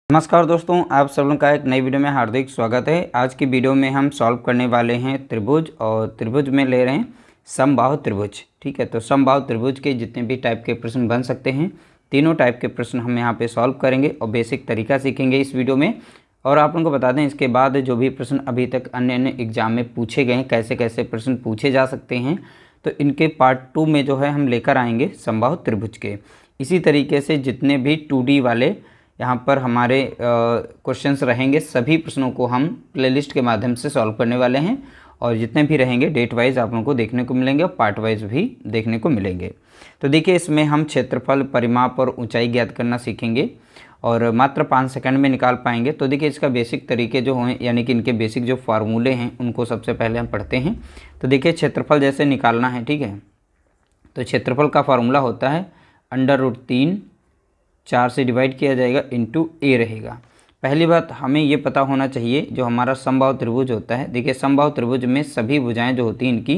नमस्कार दोस्तों, आप सब लोगों का एक नई वीडियो में हार्दिक स्वागत है। आज की वीडियो में हम सॉल्व करने वाले हैं त्रिभुज, और त्रिभुज में ले रहे हैं समबाहु त्रिभुज। ठीक है, तो समबाहु त्रिभुज के जितने भी टाइप के प्रश्न बन सकते हैं, तीनों टाइप के प्रश्न हम यहाँ पे सॉल्व करेंगे और बेसिक तरीका सीखेंगे इस वीडियो में। और आप लोगों को बता दें, इसके बाद जो भी प्रश्न अभी तक अन्य अन्य एग्जाम में पूछे गए हैं, कैसे कैसे प्रश्न पूछे जा सकते हैं, तो इनके पार्ट 2 में जो है हम लेकर आएंगे समबाहु त्रिभुज के। इसी तरीके से जितने भी 2D वाले यहाँ पर हमारे क्वेश्चंस रहेंगे, सभी प्रश्नों को हम प्लेलिस्ट के माध्यम से सॉल्व करने वाले हैं। और जितने भी रहेंगे डेट वाइज आप लोगों को देखने को मिलेंगे और पार्ट वाइज भी देखने को मिलेंगे। तो देखिए, इसमें हम क्षेत्रफल, परिमाप और ऊंचाई ज्ञात करना सीखेंगे और मात्र 5 सेकंड में निकाल पाएंगे। तो देखिए, इसका बेसिक तरीके जो हैं, यानी कि इनके बेसिक जो फार्मूले हैं, उनको सबसे पहले हम पढ़ते हैं। तो देखिए, क्षेत्रफल जैसे निकालना है, ठीक है, तो क्षेत्रफल का फार्मूला होता है √3, 4 से डिवाइड किया जाएगा इंटू ए रहेगा। पहली बात हमें ये पता होना चाहिए, जो हमारा समबाहु त्रिभुज होता है, देखिए समबाहु त्रिभुज में सभी भुजाएं जो होती हैं इनकी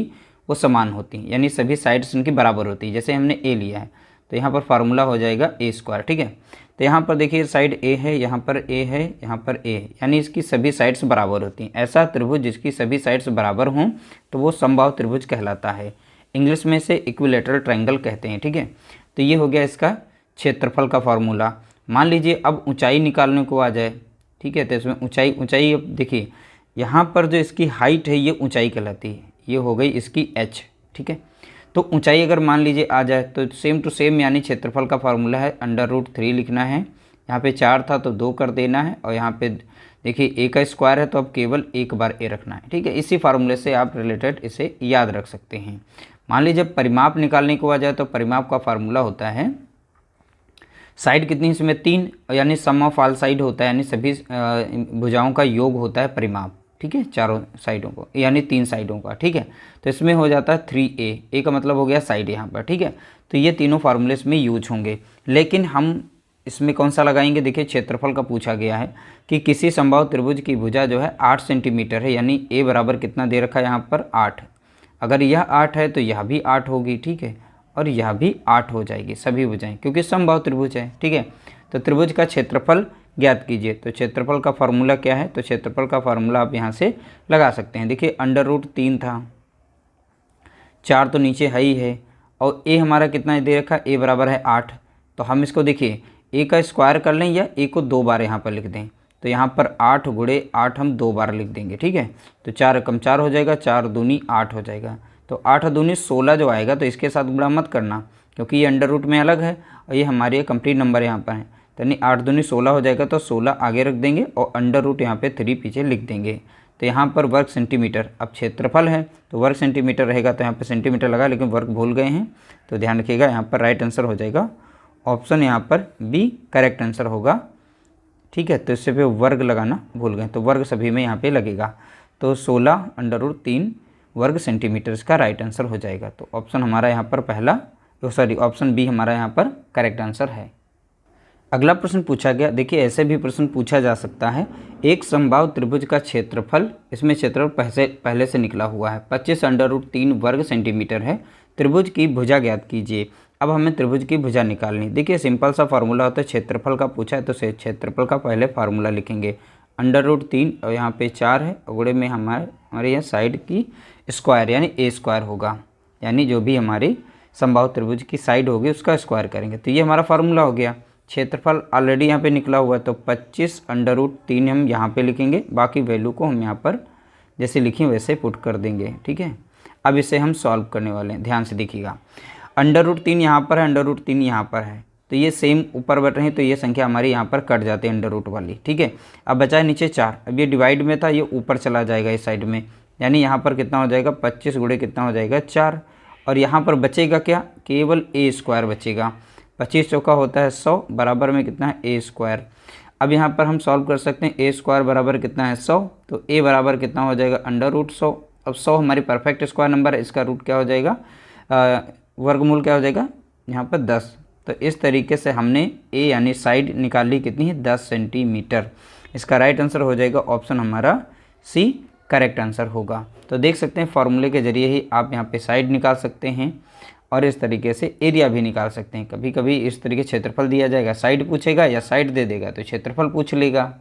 वो समान होती हैं, यानी सभी साइड्स इनकी बराबर होती है। जैसे हमने ए लिया है तो यहाँ पर फार्मूला हो जाएगा a²। ठीक है, तो यहाँ पर देखिए साइड ए है, यहाँ पर ए है, यहाँ पर ए है, यानी इसकी सभी साइड्स बराबर होती हैं। ऐसा त्रिभुज जिसकी सभी साइड्स बराबर हों तो वो समबाहु त्रिभुज कहलाता है। इंग्लिश में से इक्विलैटरल ट्रायंगल कहते हैं। ठीक है, तो ये हो गया इसका क्षेत्रफल का फार्मूला। मान लीजिए अब ऊंचाई निकालने को आ जाए, ठीक है, तो इसमें ऊंचाई अब देखिए यहाँ पर जो इसकी हाइट है ये ऊंचाई कहलाती है, ये हो गई इसकी h। ठीक है, तो ऊंचाई अगर मान लीजिए आ जाए तो सेम टू सेम, यानी क्षेत्रफल का फार्मूला है √3 लिखना है। यहाँ पे 4 था तो 2 कर देना है, और यहाँ पे देखिए a का स्क्वायर है तो अब केवल एक बार a रखना है। ठीक है, इसी फार्मूले से आप रिलेटेड इसे याद रख सकते हैं। मान लीजिए परिमाप निकालने को आ जाए तो परिमाप का फार्मूला होता है, साइड कितनी इसमें 3, यानी सम ऑफ ऑल साइड होता है, यानी सभी भुजाओं का योग होता है परिमाप। ठीक है, चारों साइडों को, यानी 3 साइडों का। ठीक है, तो इसमें हो जाता है 3a, a का मतलब हो गया साइड यहाँ पर। ठीक है, तो ये तीनों फार्मूले इसमें यूज होंगे, लेकिन हम इसमें कौन सा लगाएंगे? देखिए, क्षेत्रफल का पूछा गया है कि किसी समबाहु त्रिभुज की भुजा जो है 8 सेंटीमीटर है, यानी a बराबर कितना दे रखा है यहाँ पर 8। अगर यह 8 है तो यह भी 8 होगी। ठीक है, और यह भी 8 हो जाएगी सभी भुजाएं, क्योंकि समबाहु त्रिभुज है। ठीक है, तो त्रिभुज का क्षेत्रफल ज्ञात कीजिए। तो क्षेत्रफल का फार्मूला क्या है? तो क्षेत्रफल का फार्मूला आप यहाँ से लगा सकते हैं। देखिए √3 था, 4 तो नीचे है ही है, और a हमारा कितना दे रखा है? a बराबर है 8। तो हम इसको देखिए a का स्क्वायर कर लें या a को 2 बार यहाँ पर लिख दें, तो यहाँ पर 8 × 8 हम 2 बार लिख देंगे। ठीक है, तो 4 कम 4 हो जाएगा, 4 दूनी 8 हो जाएगा, तो 8 दूनी 16 जो आएगा, तो इसके साथ गुणा मत करना क्योंकि ये अंडर रूट में अलग है और ये हमारे कंप्लीट नंबर यहाँ पर है। तो यानी 8 दूनी 16 हो जाएगा, तो 16 आगे रख देंगे और अंडर रूट यहाँ पे 3 पीछे लिख देंगे। तो यहाँ पर वर्ग सेंटीमीटर, अब क्षेत्रफल है तो वर्ग सेंटीमीटर रहेगा, तो यहाँ पर सेंटीमीटर लगा लेकिन वर्ग भूल गए हैं, तो ध्यान रखिएगा यहाँ पर राइट आंसर हो जाएगा ऑप्शन यहाँ पर बी करेक्ट आंसर होगा। ठीक है, तो इससे पे वर्ग लगाना भूल गए, तो वर्ग सभी में यहाँ पे लगेगा, तो 16 √3 वर्ग सेंटीमीटर इसका राइट आंसर हो जाएगा। तो ऑप्शन हमारा यहाँ पर पहला, ऑप्शन बी हमारा यहाँ पर करेक्ट आंसर है। अगला प्रश्न पूछा गया, देखिए ऐसे भी प्रश्न पूछा जा सकता है। एक समबाहु त्रिभुज का क्षेत्रफल, इसमें क्षेत्रफल पहले से निकला हुआ है, 25 √3 वर्ग सेंटीमीटर है। त्रिभुज की भुजा ज्ञात कीजिए। अब हमें त्रिभुज की भुजा निकालनी। देखिए सिंपल सा फार्मूला होता है, क्षेत्रफल का पूछा है तो क्षेत्रफल का पहले फार्मूला लिखेंगे √3, और यहाँ पे 4 है, अगड़े में हमारे यहाँ साइड की स्क्वायर यानी a² होगा, यानी जो भी हमारी समबाहु त्रिभुज की साइड होगी उसका स्क्वायर करेंगे। तो ये हमारा फार्मूला हो गया। क्षेत्रफल ऑलरेडी यहाँ पे निकला हुआ है, तो 25 √3 हम यहाँ पे लिखेंगे, बाकी वैल्यू को हम यहाँ पर जैसे लिखें वैसे पुट कर देंगे। ठीक है, अब इसे हम सॉल्व करने वाले हैं, ध्यान से देखिएगा। √3 यहाँ पर है, √3 यहाँ पर है, तो ये सेम ऊपर बैठ रहे हैं, तो ये संख्या हमारी यहाँ पर कट जाती है अंडर रूट वाली। ठीक है, अब बचा है नीचे 4, अब ये डिवाइड में था, ये ऊपर चला जाएगा इस साइड में, यानी यहाँ पर कितना हो जाएगा 25 × कितना हो जाएगा 4, और यहाँ पर बचेगा क्या? केवल a² बचेगा। 25 चौका होता है 100, बराबर में कितना है a²। अब यहाँ पर हम सॉल्व कर सकते हैं, a² बराबर कितना है 100, तो a बराबर कितना हो जाएगा √100। अब 100 हमारी परफेक्ट स्क्वायर नंबर है, इसका रूट क्या हो जाएगा, वर्गमूल क्या हो जाएगा यहाँ पर 10। तो इस तरीके से हमने a यानी साइड निकाली कितनी है 10 सेंटीमीटर। इसका राइट आंसर हो जाएगा ऑप्शन हमारा सी करेक्ट आंसर होगा। तो देख सकते हैं फार्मूले के जरिए ही आप यहाँ पे साइड निकाल सकते हैं और इस तरीके से एरिया भी निकाल सकते हैं। कभी कभी इस तरीके क्षेत्रफल दिया जाएगा, साइड पूछेगा या साइड दे देगा तो क्षेत्रफल पूछ लेगा।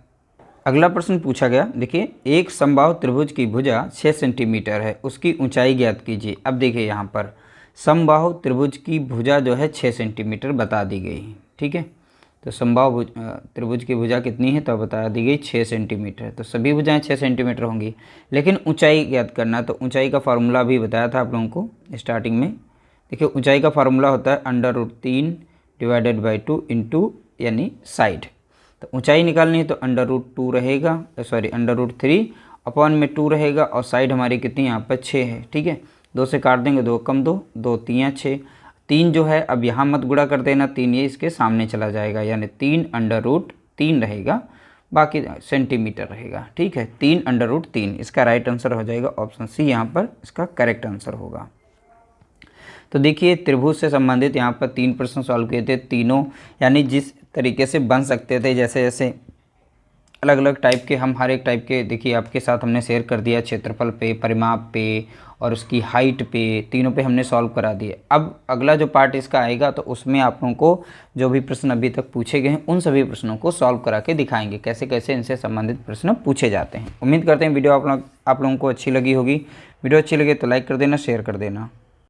अगला प्रश्न पूछा गया, देखिए एक समबाहु त्रिभुज की भुजा 6 सेंटीमीटर है, उसकी ऊंचाई ज्ञात कीजिए। अब देखिए यहाँ पर समबाहु त्रिभुज की भुजा जो है 6 सेंटीमीटर बता दी गई है, ठीक है। तो समबाहु त्रिभुज की भुजा कितनी है तो बता दी गई 6 सेंटीमीटर। तो सभी भुजाएं 6 सेंटीमीटर होंगी, लेकिन ऊंचाई ज्ञात करना, तो ऊंचाई का फार्मूला भी बताया था आप लोगों को स्टार्टिंग में। देखिए ऊंचाई का फार्मूला होता है √3 डिवाइडेड बाई 2 इंटू यानी साइड। तो ऊंचाई निकालनी है तो √2 रहेगा, √3 अपॉन में 2 रहेगा, और साइड हमारी कितनी यहाँ पर 6 है, ठीक है। 2 से काट देंगे, 2 कम 2, 2 3 6, 3 जो है अब यहाँ मत गुणा कर देना, 3 ये इसके सामने चला जाएगा, यानी 3 रहेगा, बाकी सेंटीमीटर रहेगा, ठीक है। 3 इसका राइट आंसर हो जाएगा ऑप्शन सी, यहाँ पर इसका करेक्ट आंसर होगा। तो देखिए त्रिभुज से संबंधित यहाँ पर 3 प्रश्न सॉल्व किए थे, तीनों यानी जिस तरीके से बन सकते थे, जैसे जैसे अलग अलग टाइप के, हम हर एक टाइप के देखिए आपके साथ हमने शेयर कर दिया, क्षेत्रफल पे, परिमाप पे और उसकी हाइट पे, तीनों पे हमने सॉल्व करा दिए। अब अगला जो पार्ट इसका आएगा तो उसमें आप लोगों को जो भी प्रश्न अभी तक पूछे गए हैं उन सभी प्रश्नों को सॉल्व करा के दिखाएंगे, कैसे कैसे इनसे संबंधित प्रश्न पूछे जाते हैं। उम्मीद करते हैं वीडियो आप लोगों को अच्छी लगी होगी। वीडियो अच्छी लगे तो लाइक कर देना, शेयर कर देना।